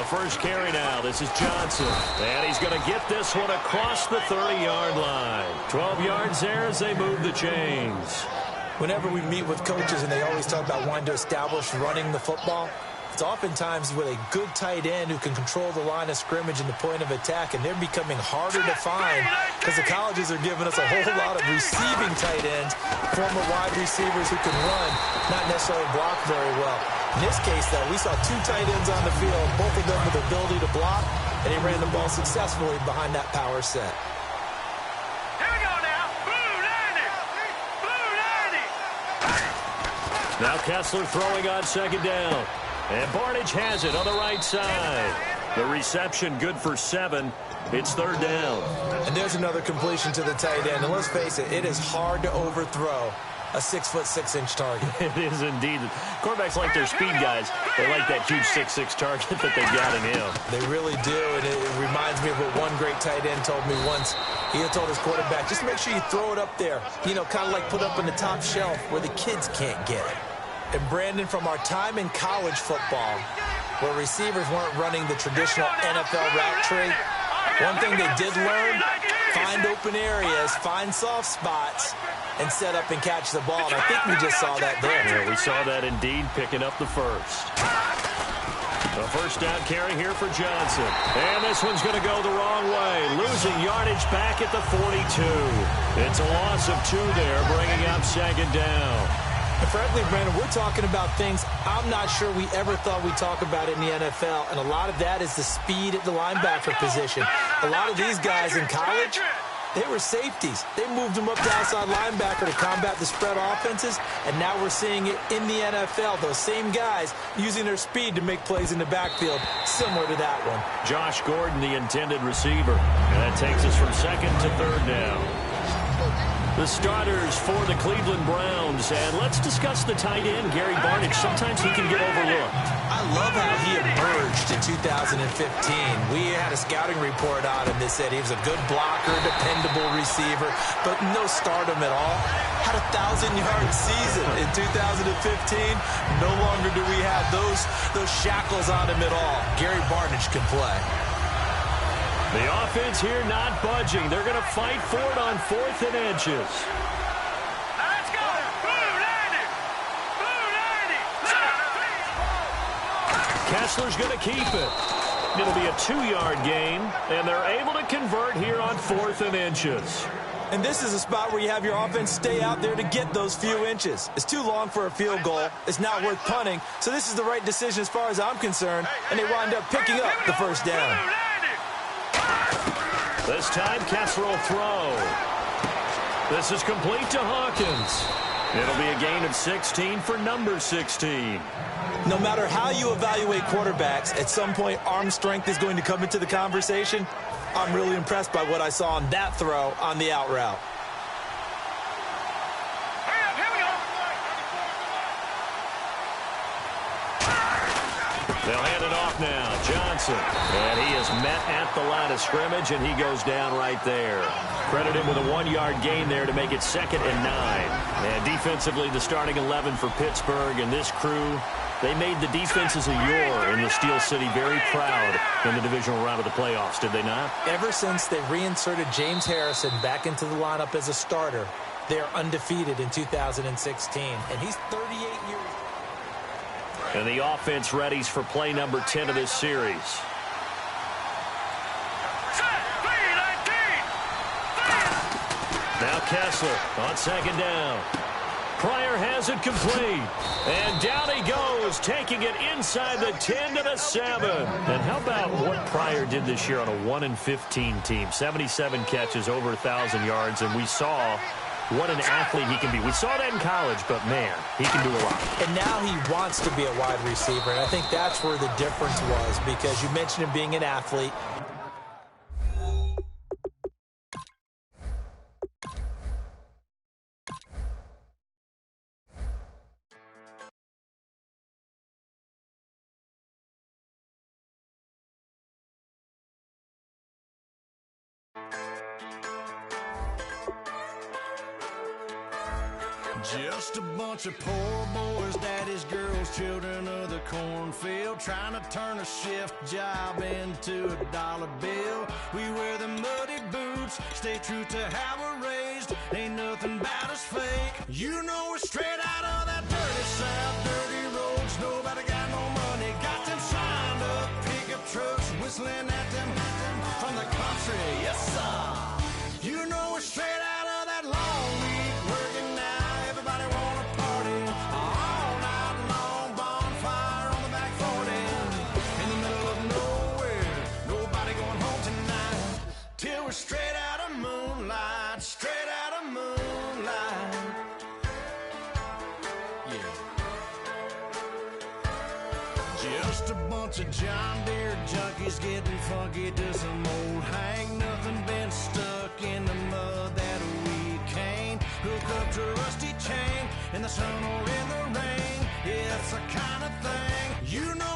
The first carry now. This is Johnson. And he's going to get this one across the 30-yard line. 12 yards there as they move the chains. Whenever we meet with coaches and they always talk about wanting to establish running the football, it's oftentimes with a good tight end who can control the line of scrimmage and the point of attack, and they're becoming harder to find because the colleges are giving us a whole lot of receiving tight ends, former wide receivers who can run, not necessarily block very well. In this case, though, we saw two tight ends on the field, both of them with the ability to block, and he ran the ball successfully behind that power set. Now Kessler throwing on second down. And Barnage has it on the right side. The reception good for 7. It's third down. And there's another completion to the tight end. And let's face it, it is hard to overthrow a 6'6" target. It is indeed. Quarterbacks like their speed guys. They like that huge 6'6" target that they got in him. They really do, and it reminds me of what one great tight end told me once. He had told his quarterback, just make sure you throw it up there, you know, kind of like put up in the top shelf where the kids can't get it. And Brandon, from our time in college football, where receivers weren't running the traditional NFL route tree, one thing they did learn, find open areas, find soft spots, and set up and catch the ball. And I think we just saw that there. Yeah, we saw that indeed, picking up the first. The first down carry here for Johnson. And this one's going to go the wrong way. Losing yardage back at the 42. It's a loss of 2 there, bringing up second down. And frankly, Brandon, we're talking about things I'm not sure we ever thought we'd talk about in the NFL, and a lot of that is the speed at the linebacker position. A lot of these guys in college, they were safeties. They moved them up to outside linebacker to combat the spread offenses, and now we're seeing it in the NFL. Those same guys using their speed to make plays in the backfield, similar to that one. Josh Gordon, the intended receiver. And that takes us from second to third down. The starters for the Cleveland Browns. And let's discuss the tight end, Gary Barnage. Sometimes he can get overlooked. I love how he emerged in 2015. We had a scouting report on him that said he was a good blocker, dependable receiver, but no stardom at all. Had a 1,000-yard season in 2015. No longer do we have those shackles on him at all. Gary Barnage can play. The offense here not budging. They're going to fight for it on 4th and inches. Let's go! Kessler's going to keep it. It'll be a 2-yard gain, and they're able to convert here on 4th and inches. And this is a spot where you have your offense stay out there to get those few inches. It's too long for a field goal. It's not worth punting. So this is the right decision as far as I'm concerned, and they wind up picking up the first down. This time, Kessler will throw. This is complete to Hawkins. It'll be a gain of 16 for number 16. No matter how you evaluate quarterbacks, at some point arm strength is going to come into the conversation. I'm really impressed by what I saw on that throw on the out route. They'll hand it off now. Johnson. And he is met at the line of scrimmage, and he goes down right there. Credit him with a 1-yard gain there to make it 2nd and 9. And defensively, the starting 11 for Pittsburgh and this crew, they made the defenses of yore in the Steel City very proud in the divisional round of the playoffs, did they not? Ever since they reinserted James Harrison back into the lineup as a starter, they are undefeated in 2016. And he's 38 years old. And the offense readies for play number 10 of this series. Now Kessler on second down. Pryor has it complete. And down he goes, taking it inside the 10 to the 7. And how about what Pryor did this year on a 1-15 team? 77 catches, over 1,000 yards, and we saw what an athlete he can be. We saw that in college, but, man, he can do a lot. And now he wants to be a wide receiver, and I think that's where the difference was, because you mentioned him being an athlete. Just a bunch of poor boys, daddy's girls, children of the cornfield, trying to turn a shift job into a dollar bill. We wear the muddy boots, stay true to how we're raised. Ain't nothing about us fake. You know we're straight out of that dirty south, dirty roads. Nobody got no money, got them signed up pickup trucks, whistling at them from the country. Yes, sir. You know we're straight out of that long week working now. Everybody wanna party all night long, bonfire on the back 40, in the middle of nowhere, nobody going home tonight, till we're straight out of moonlight, straight out of moonlight. Yeah. Just a bunch of John Deere junkies getting funky to some old hang. Nothing been stuck in the mud that we can't hook up to a rusty chain in the sun or in the rain. It's the kind of thing you know